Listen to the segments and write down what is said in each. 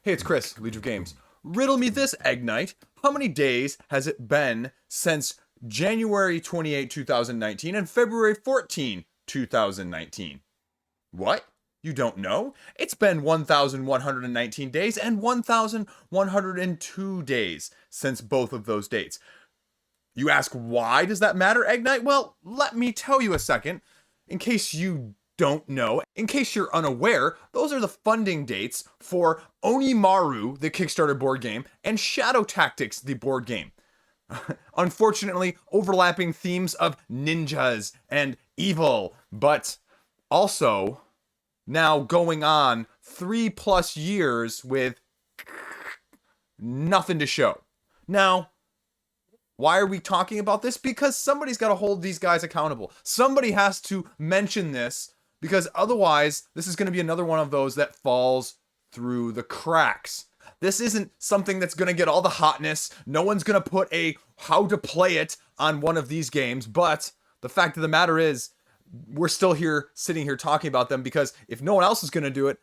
Hey, it's Chris, Liege of Games. Riddle me this, Egg Knight. How many days has it been since January 28, 2019 and February 14, 2019? What? You don't know? It's been 1,119 days and 1,102 days since both of those dates. You ask, why does that matter, Egg Knight? Well, let me tell you a second. In case you don't know, in case you're unaware, those are the funding dates for Onimaru, the Kickstarter board game, and Shadow Tactics, the board game. Unfortunately, overlapping themes of ninjas and evil, but also now going on 3+ years with nothing to show. Now, why are we talking about this? Because somebody's got to hold these guys accountable. Somebody has to mention this, because otherwise, this is going to be another one of those that falls through the cracks. This isn't something that's going to get all the hotness. No one's going to put a how to play it on one of these games. But the fact of the matter is, we're still here, sitting here talking about them, because if no one else is going to do it,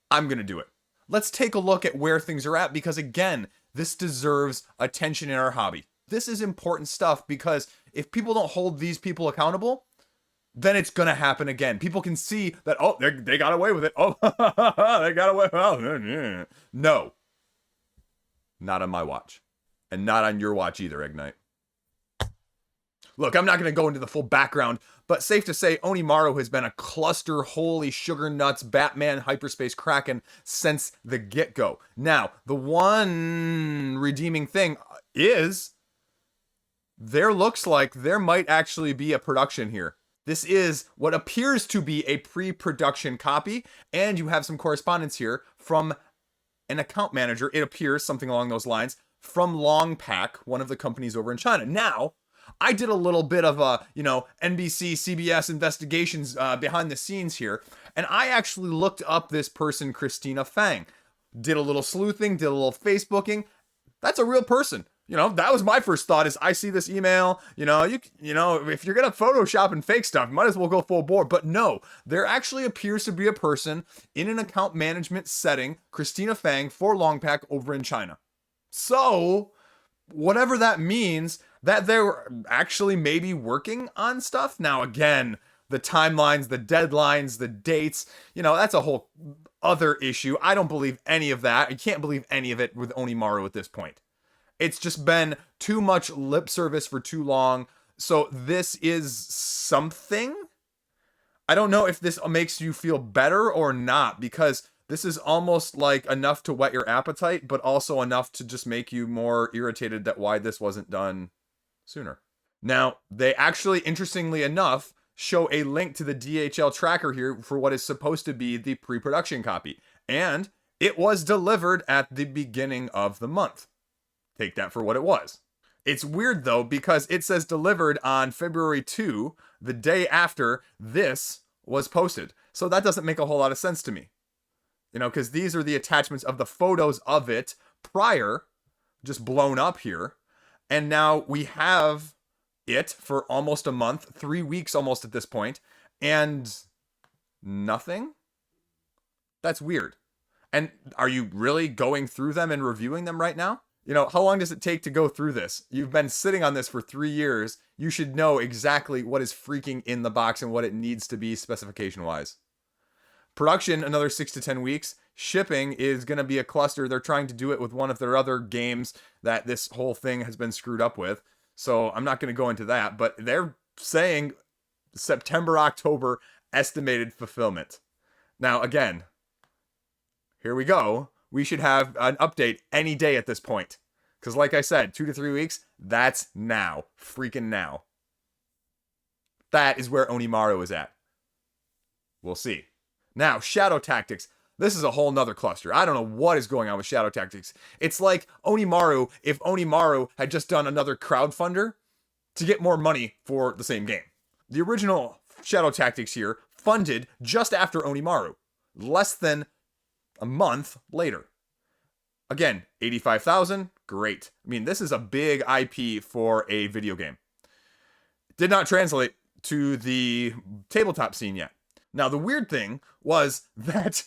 I'm going to do it. Let's take a look at where things are at, because again, this deserves attention in our hobby. This is important stuff, because if people don't hold these people accountable, then it's going to happen again. People can see that, oh, they got away with it. Oh, they got away. Oh, no. Not on my watch. And not on your watch either, Egg Knight. Look, I'm not going to go into the full background, but safe to say, Onimaru has been a cluster, holy sugar nuts, Batman, hyperspace kraken since the get-go. Now, the one redeeming thing is, there looks like there might actually be a production here. This is what appears to be a pre-production copy, and you have some correspondence here from an account manager, it appears, something along those lines, from Longpack, one of the companies over in China. Now, I did a little bit of a, NBC, CBS investigations behind the scenes here, and I actually looked up this person, Christina Fang. Did a little sleuthing, did a little Facebooking. That's a real person. That was my first thought, is I see this email, if you're going to Photoshop and fake stuff, you might as well go full bore. But no, there actually appears to be a person in an account management setting, Christina Fang, for Longpack over in China. So, whatever that means, that they're actually maybe working on stuff. Now, again, the timelines, the deadlines, the dates, that's a whole other issue. I don't believe any of that. I can't believe any of it with Onimaru at this point. It's just been too much lip service for too long. So this is something. I don't know if this makes you feel better or not, because this is almost like enough to whet your appetite, but also enough to just make you more irritated that why this wasn't done sooner. Now, they actually, interestingly enough, show a link to the DHL tracker here for what is supposed to be the pre-production copy. And it was delivered at the beginning of the month. Take that for what it was. It's weird though, because it says delivered on February 2, the day after this was posted. So that doesn't make a whole lot of sense to me. Because these are the attachments of the photos of it prior, just blown up here. And now we have it for almost a month, 3 weeks almost at this point, and nothing? That's weird. And are you really going through them and reviewing them right now? How long does it take to go through this? You've been sitting on this for 3 years. You should know exactly what is freaking in the box and what it needs to be specification-wise. Production, another 6 to 10 weeks. Shipping is going to be a cluster. They're trying to do it with one of their other games that this whole thing has been screwed up with. So I'm not going to go into that, but they're saying September, October estimated fulfillment. Now, again, here we go. We should have an update any day at this point. Because like I said, 2 to 3 weeks, that's now. Freaking now. That is where Onimaru is at. We'll see. Now, Shadow Tactics. This is a whole nother cluster. I don't know what is going on with Shadow Tactics. It's like Onimaru, if Onimaru had just done another crowdfunder to get more money for the same game. The original Shadow Tactics here funded just after Onimaru. Less than a month later. Again, 85,000, great. I mean, this is a big IP for a video game. Did not translate to the tabletop scene yet. Now, the weird thing was that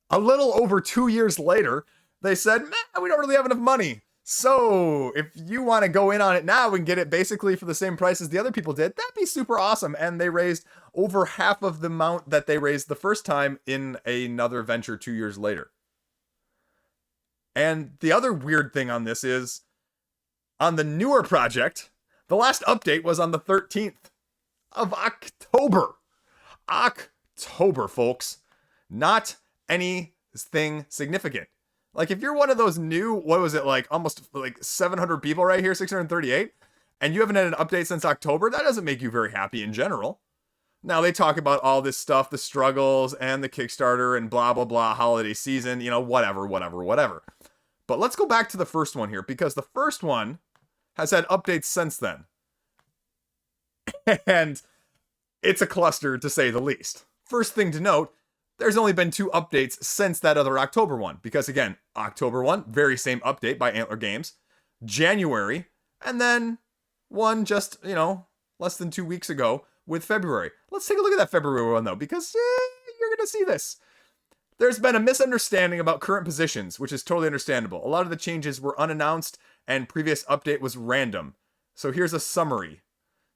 A little over 2 years later, they said, man, we don't really have enough money. So if you want to go in on it now and get it basically for the same price as the other people did, that'd be super awesome. And they raised over half of the amount that they raised the first time in another venture 2 years later. And the other weird thing on this is, on the newer project, the last update was on the 13th of October. October, folks. Not anything significant. Like, if you're one of those new, what was it, like almost like 700 people right here, 638, and you haven't had an update since October, that doesn't make you very happy in general. Now, they talk about all this stuff, the struggles and the Kickstarter and blah, blah, blah, holiday season, you know, whatever. But let's go back to the first one here, because the first one has had updates since then. And it's a cluster, to say the least. First thing to note, there's only been 2 updates since that other October one. Because again, October one, very same update by Antler Games. January, and then one just, you know, less than 2 weeks ago with February. Let's take a look at that February one, though, because you're going to see this. There's been a misunderstanding about current positions, which is totally understandable. A lot of the changes were unannounced, and previous update was random. So here's a summary.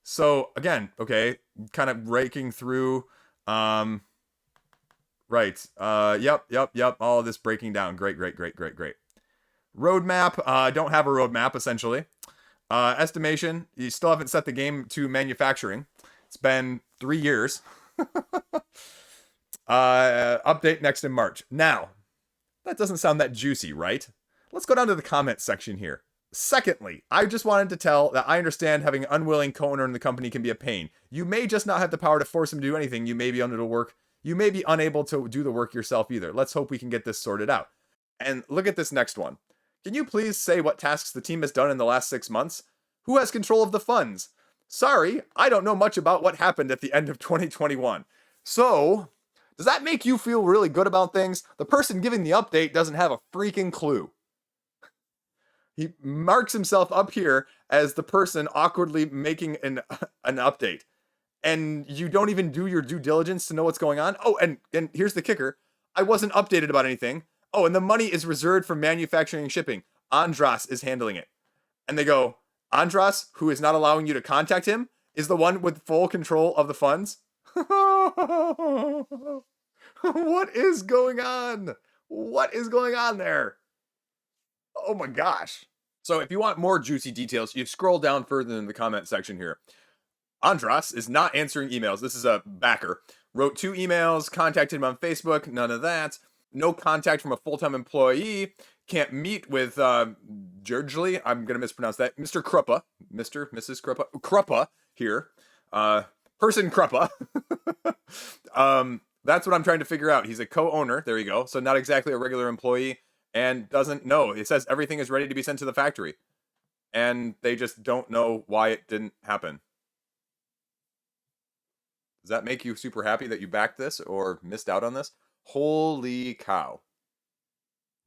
So again, okay, kind of raking through, right. Yep. All of this breaking down. Great. Roadmap. Don't have a roadmap, essentially. Estimation. You still haven't set the game to manufacturing. It's been 3 years. Update next in March. Now, that doesn't sound that juicy, right? Let's go down to the comments section here. Secondly, I just wanted to tell that I understand having an unwilling co-owner in the company can be a pain. You may just not have the power to force him to do anything. You may be unable to work. You may be unable to do the work yourself either. Let's hope we can get this sorted out. And look at this next one. Can you please say what tasks the team has done in the last 6 months? Who has control of the funds? Sorry, I don't know much about what happened at the end of 2021. So, does that make you feel really good about things? The person giving the update doesn't have a freaking clue. He marks himself up here as the person awkwardly making an update. And you don't even do your due diligence to know what's going on. Oh, and here's the kicker. I wasn't updated about anything. Oh, and the money is reserved for manufacturing and shipping. Andras is handling it. And they go, Andras, who is not allowing you to contact him, is the one with full control of the funds? What is going on? What is going on there? Oh my gosh. So if you want more juicy details, you scroll down further in the comment section here. Andras is not answering emails. This is a backer. Wrote 2 emails, contacted him on Facebook, none of that. No contact from a full-time employee. Can't meet with Georgely. I'm going to mispronounce that. Mr. Kruppa. Mrs. Kruppa. Kruppa here. Person Kruppa. That's what I'm trying to figure out. He's a co-owner. There you go. So not exactly a regular employee. And doesn't know. It says everything is ready to be sent to the factory. And they just don't know why it didn't happen. Does that make you super happy that you backed this or missed out on this? Holy cow.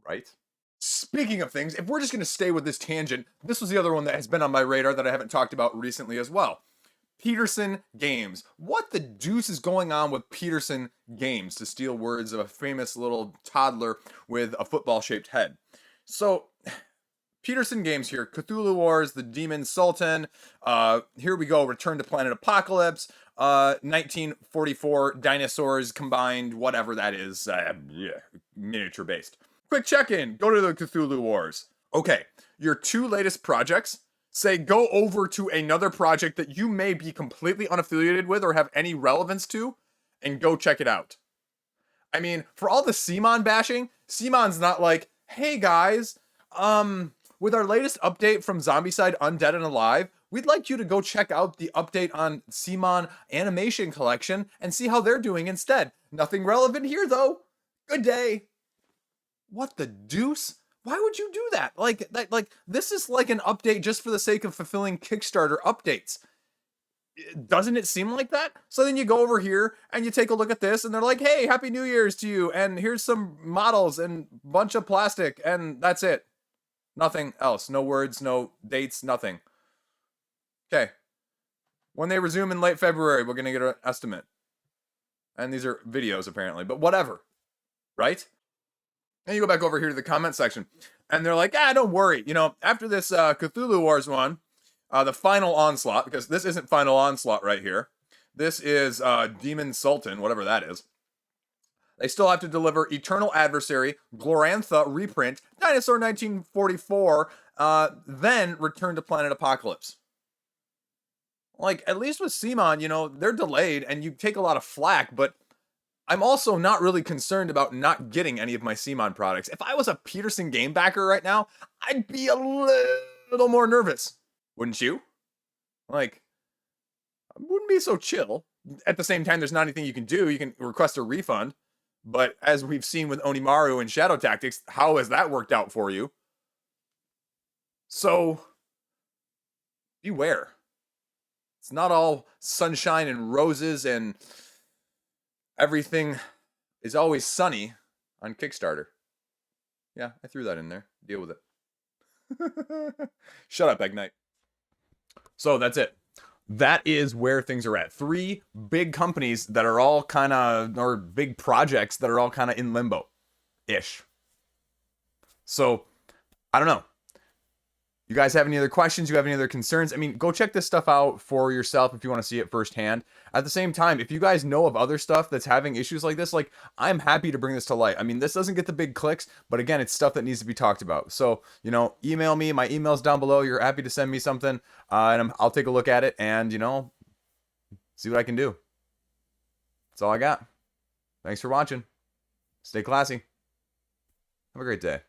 Right? Speaking of things, if we're just going to stay with this tangent, this was the other one that has been on my radar that I haven't talked about recently as well. Peterson Games. What the deuce is going on with Peterson Games, to steal words of a famous little toddler with a football-shaped head? So, Peterson Games here. Cthulhu Wars, the Demon Sultan. Here we go. Return to Planet Apocalypse. 1944 dinosaurs combined, whatever that is. Miniature-based. Quick check-in. Go to the Cthulhu Wars. Okay, your 2 latest projects. Say go over to another project that you may be completely unaffiliated with or have any relevance to, and go check it out. I mean, for all the Simon bashing, Simon's not like, hey guys, with our latest update from Zombicide Undead and Alive, we'd like you to go check out the update on Simon Animation Collection and see how they're doing instead. Nothing relevant here though. Good day. What the deuce? Why would you do that? Like this is like an update just for the sake of fulfilling Kickstarter updates. Doesn't it seem like that? So then you go over here and you take a look at this and they're like, hey, Happy New Year's to you. And here's some models and bunch of plastic and that's it. Nothing else. No words, no dates, nothing. Okay. When they resume in late February, we're going to get an estimate. And these are videos apparently, but whatever. Right? And you go back over here to the comment section, and they're like, don't worry. After this Cthulhu Wars one, the final onslaught, because this isn't final onslaught right here. This is Demon Sultan, whatever that is. They still have to deliver Eternal Adversary, Glorantha reprint, Dinosaur 1944, then Return to Planet Apocalypse. Like, at least with CMON, they're delayed and you take a lot of flack, but I'm also not really concerned about not getting any of my CMON products. If I was a Peterson game backer right now, I'd be a little more nervous. Wouldn't you? Like, I wouldn't be so chill. At the same time, there's not anything you can do. You can request a refund. But as we've seen with Onimaru and Shadow Tactics, how has that worked out for you? So, beware. It's not all sunshine and roses and everything is always sunny on Kickstarter. Yeah, I threw that in there. Deal with it. Shut up, Ignite. So that's it. That is where things are at. 3 big companies that are all kind of, or big projects that are all kind of in limbo-ish. So, I don't know. You guys have any other questions? You have any other concerns? I mean, go check this stuff out for yourself if you want to see it firsthand. At the same time, if you guys know of other stuff that's having issues like this, like, I'm happy to bring this to light. I mean, this doesn't get the big clicks, but again, it's stuff that needs to be talked about. So, email me. My email's down below. You're happy to send me something, and I'll take a look at it and, see what I can do. That's all I got. Thanks for watching. Stay classy. Have a great day.